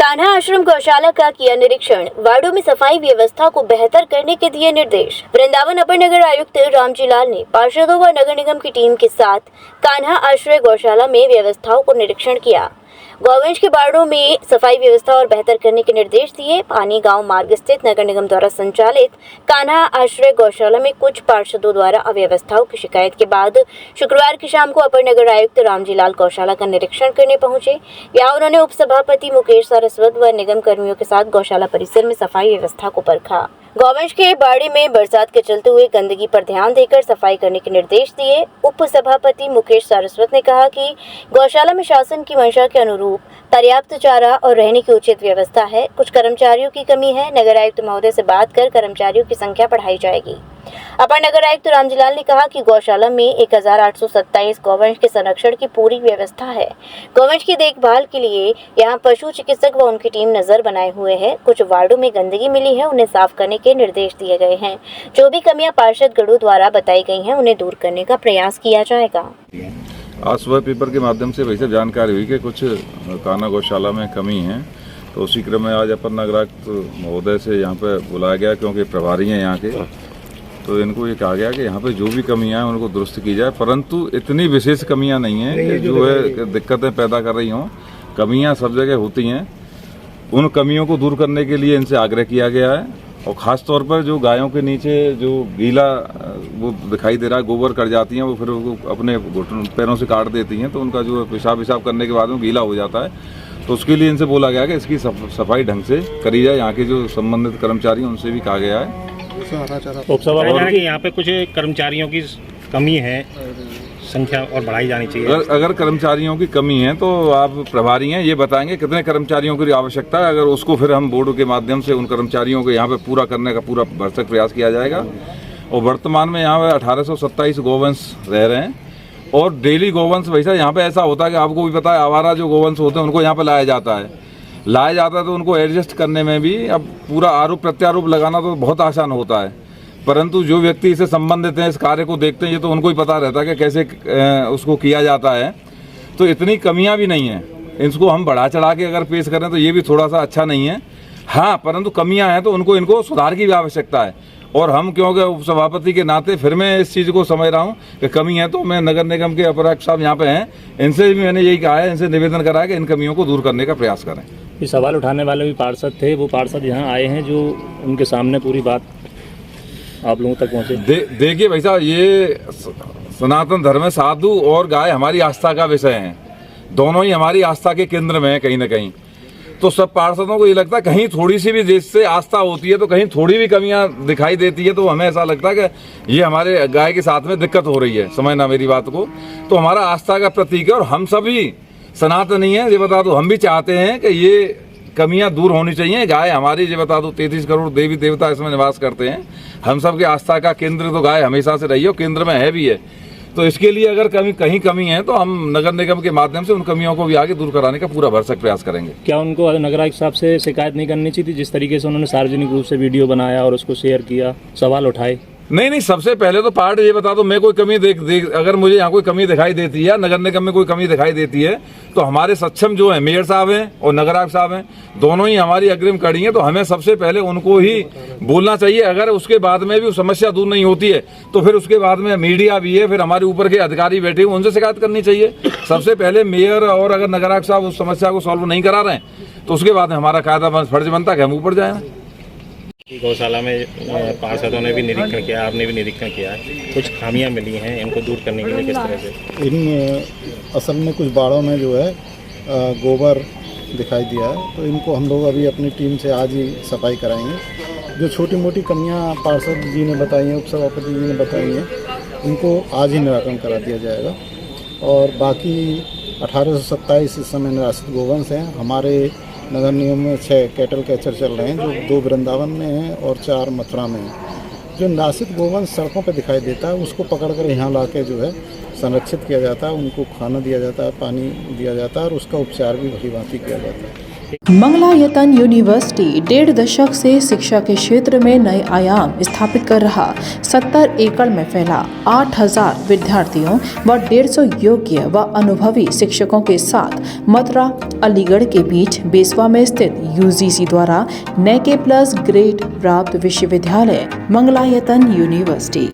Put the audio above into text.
कान्हा आश्रम गौशाला का किया निरीक्षण, वार्डों में सफाई व्यवस्था को बेहतर करने के दिए निर्देश। वृंदावन अपर नगर आयुक्त रामजी लाल ने पार्षदों व नगर निगम की टीम के साथ कान्हा आश्रय गौशाला में व्यवस्थाओं को निरीक्षण किया। गौवंश के वार्डों में सफाई व्यवस्था और बेहतर करने के निर्देश दिए। पानी गांव मार्ग स्थित नगर निगम द्वारा संचालित कान्हा आश्रय गौशाला में कुछ पार्षदों द्वारा अव्यवस्थाओं की शिकायत के बाद शुक्रवार की शाम को अपर नगर आयुक्त रामजी लाल गौशाला का निरीक्षण करने पहुंचे। यहाँ उन्होंने उप सभापति मुकेश सारस्वत व निगम कर्मियों के साथ गौशाला परिसर में सफाई व्यवस्था को परखा। गौवंश के बाड़े में बरसात के चलते हुए गंदगी पर ध्यान देकर सफाई करने के निर्देश दिए। उप सभापति मुकेश सारस्वत ने कहा कि गौशाला में शासन की मंशा के अनुरूप पर्याप्त चारा और रहने की उचित व्यवस्था है। कुछ कर्मचारियों की कमी है, नगर आयुक्त महोदय से बात कर कर्मचारियों की संख्या बढ़ाई जाएगी। अपर नगर आयुक्त रामजी लाल ने कहा कि गौशाला में 1827 गौवंश के संरक्षण की पूरी व्यवस्था है। गौवंश की देखभाल के लिए यहाँ पशु चिकित्सक व उनकी टीम नजर बनाए हुए है। कुछ वार्डों में गंदगी मिली है, उन्हें साफ करने के निर्देश दिए गए हैं। जो भी कमियां पार्षद गढ़ू द्वारा बताई गई हैं, उन्हें दूर करने का प्रयास किया जाएगा। आज सुबह पेपर के माध्यम से वैसे जानकारी हुई कि कुछ कान्हा गौशाला में कमी है, तो उसी क्रम में आज अपर नगर आयुक्त महोदय से यहाँ पे बुलाया गया, क्योंकि प्रभारी हैं यहाँ के, तो इनको ये कहा गया कि यहाँ पे जो भी कमियां हैं उनको दुरुस्त की जाए, परंतु इतनी विशेष कमियां नहीं हैं कि जो है दिक्कतें पैदा कर रही हों। कमियां सब जगह होती हैं, उन कमियों को दूर करने के लिए इनसे आग्रह किया गया है। और ख़ास तौर पर जो गायों के नीचे जो गीला वो दिखाई दे रहा है, गोबर कर जाती हैं, वो फिर वो अपने घुटनों पैरों से काट देती हैं, तो उनका जो पेशाब करने के बाद में गीला हो जाता है। तो उसके लिए इनसे बोला गया कि इसकी सफाई ढंग से करी जाए। यहाँ के जो संबंधित कर्मचारी हैं उनसे भी कहा गया है। और यहाँ पे कुछ कर्मचारियों की कमी है, संख्या और बढ़ाई जानी चाहिए। अगर कर्मचारियों की कमी है तो आप प्रभारी हैं, ये बताएंगे कितने कर्मचारियों की आवश्यकता है। अगर उसको फिर हम बोर्ड के माध्यम से उन कर्मचारियों को यहाँ पे पूरा करने का पूरा भरसक प्रयास किया जाएगा। और वर्तमान में यहाँ पे 1827 गौवंश रह रहे हैं और डेली गौवंश वैसा यहाँ पे ऐसा होता है कि आपको भी पता है, आवारा जो गौवंश होते हैं उनको यहाँ पे लाया जाता है तो उनको एडजस्ट करने में भी अब पूरा आरोप प्रत्यारोप लगाना तो बहुत आसान होता है, परंतु जो व्यक्ति इससे संबंधित हैं, इस कार्य को देखते हैं, ये तो उनको ही पता रहता है कि कैसे उसको किया जाता है। तो इतनी कमियां भी नहीं हैं, इसको हम बढ़ा चढ़ा के अगर पेश करें तो ये भी थोड़ा सा अच्छा नहीं है। हाँ, परंतु कमियां हैं तो इनको सुधार की भी आवश्यकता है। और हम क्योंकि उप सभापति के नाते फिर मैं इस चीज़ को समझ रहा हूँ कि कमी है, तो मैं नगर निगम के अपर आयुक्त साहब यहाँ पे हैं, इनसे भी मैंने यही कहा है, इनसे निवेदन करा है कि इन कमियों को दूर करने का प्रयास करें। ये सवाल उठाने वाले भी पार्षद थे, वो पार्षद यहाँ आए हैं जो उनके सामने पूरी बात आप लोगों तक पहुँचे। देखिए भाई साहब, ये सनातन धर्म में साधु और गाय हमारी आस्था का विषय है, दोनों ही हमारी आस्था के केंद्र में है कहीं ना कहीं। तो सब पार्षदों को ये लगता है कहीं थोड़ी सी भी देश से आस्था होती है तो कहीं थोड़ी भी कमियां दिखाई देती है, तो हमें ऐसा लगता है कि ये हमारे गाय के साथ में दिक्कत हो रही है। समझना मेरी बात को, तो हमारा आस्था का प्रतीक है और हम सभी सनातनी है, ये बता दो, हम भी चाहते हैं कि ये कमियां दूर होनी चाहिए। गाय हमारी, ये बता दो, 33 करोड़ देवी देवता इसमें निवास करते हैं, हम सबके आस्था का केंद्र तो गाय हमेशा से रही है और केंद्र में है भी है। तो इसके लिए अगर कहीं कमी है तो हम नगर निगम के माध्यम से उन कमियों को भी आगे दूर कराने का पूरा भरसक प्रयास करेंगे। क्या उनको नगर आयुक्त साहब से शिकायत नहीं करनी चाहिए थी, जिस तरीके से उन्होंने सार्वजनिक रूप से वीडियो बनाया और उसको शेयर किया, सवाल उठाए? नहीं, सबसे पहले तो पार्ट ये बता दो, मैं कोई कमी अगर मुझे यहाँ कोई कमी दिखाई देती है, नगर निगम में कोई कमी दिखाई देती है, तो हमारे सक्षम जो है मेयर साहब हैं और नगर आयुक्त साहब हैं, दोनों ही हमारी अग्रिम कड़ी हैं, तो हमें सबसे पहले उनको ही बोलना चाहिए। अगर उसके बाद में भी समस्या दूर नहीं होती है तो फिर उसके बाद में मीडिया भी है, फिर हमारे ऊपर के अधिकारी बैठे हुए, उनसे शिकायत करनी चाहिए। सबसे पहले मेयर और अगर नगर आयुक्त साहब उस समस्या को सॉल्व नहीं करा रहे हैं तो उसके बाद में हमारा कायदा फर्ज बनता है कि हम ऊपर जाए। गौशाला में पार्षदों ने भी निरीक्षण किया, आपने भी निरीक्षण किया है, कुछ खामियां मिली हैं, इनको दूर करने के लिए किस तरह से? असल में कुछ बाड़ों में जो है गोबर दिखाई दिया है, तो इनको हम लोग अभी अपनी टीम से आज ही सफाई कराएंगे। जो छोटी मोटी कमियां पार्षद जी ने बताई हैं, उप सभापति जी ने बताई हैं, उनको आज ही निराकरण करा दिया जाएगा। और बाकी 1827 इस समय निराश्रित गोवंश हैं। हमारे नगर निगम में 6 कैटल कैचर चल रहे हैं, जो 2 वृंदावन में हैं और 4 मथुरा में हैं। जो निराश्रित गोवंश सड़कों पर दिखाई देता है, उसको पकड़कर यहाँ लाके जो है संरक्षित किया जाता है, उनको खाना दिया जाता है, पानी दिया जाता है और उसका उपचार भी भली भांति किया जाता है। मंगलायतन यूनिवर्सिटी 1.5 दशक से शिक्षा के क्षेत्र में नए आयाम स्थापित कर रहा 70 एकड़ में फैला 8000 विद्यार्थियों व 150 योग्य व अनुभवी शिक्षकों के साथ मथुरा अलीगढ़ के बीच बेसवा में स्थित यूजीसी द्वारा NAAC+ ग्रेड प्राप्त विश्वविद्यालय मंगलायतन यूनिवर्सिटी।